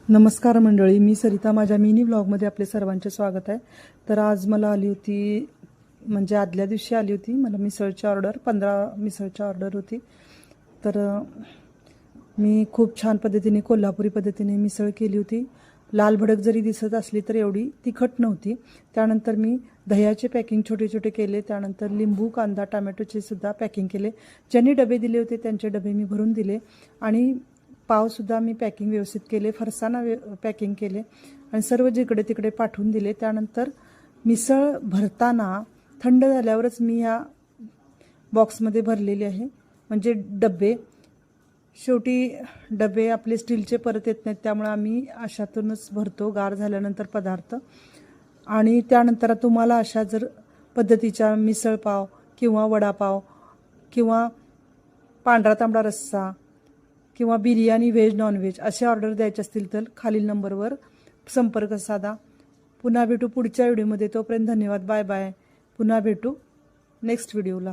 नमस्कार मंडळी, मी सरिता. माझ्या मिनी ब्लॉगमध्ये आपले सर्वांचे स्वागत आहे. तर आज मला आली होती, म्हणजे आदल्या दिवशी आली होती मला मिसळची ऑर्डर. 15 मिसळची ऑर्डर होती. तर मी खूप छान पद्धतीने कोल्हापुरी पद्धतीने मिसळ केली होती. लाल भडक जरी दिसत असली तर एवढी तिखट नव्हती. त्यानंतर मी दह्याचे पॅकिंग छोटे छोटे केले. त्यानंतर लिंबू, कांदा, टमॅटोचे सुद्धा पॅकिंग केले. ज्यांनी डबे दिले होते त्यांचे डबे मी भरून दिले. आणि पावसुद्धा मी पॅकिंग व्यवस्थित केले. फरसाणा पॅकिंग केले आणि सर्व जिकडे तिकडे पाठवून दिले. त्यानंतर मिसळ भरताना थंड झाल्यावरच मी ह्या बॉक्समध्ये भरलेले आहे, म्हणजे डबे. शेवटी डबे आपले स्टीलचे परत येत नाहीत, त्यामुळे आम्ही अशातूनच भरतो गार झाल्यानंतर पदार्थ. आणि त्यानंतर तुम्हाला अशा जर पद्धतीच्या मिसळपाव किंवा वडापाव किंवा पांढरा तांबडा रस्सा किंवा बिर्याणी व्हेज नॉनव्हेज असे ऑर्डर द्यायचे असतील तर खालील नंबरवर संपर्क साधा. पुन्हा भेटू पुढच्या व्हिडिओमध्ये. तोपर्यंत धन्यवाद. Bye bye. पुन्हा भेटू नेक्स्ट व्हिडिओला.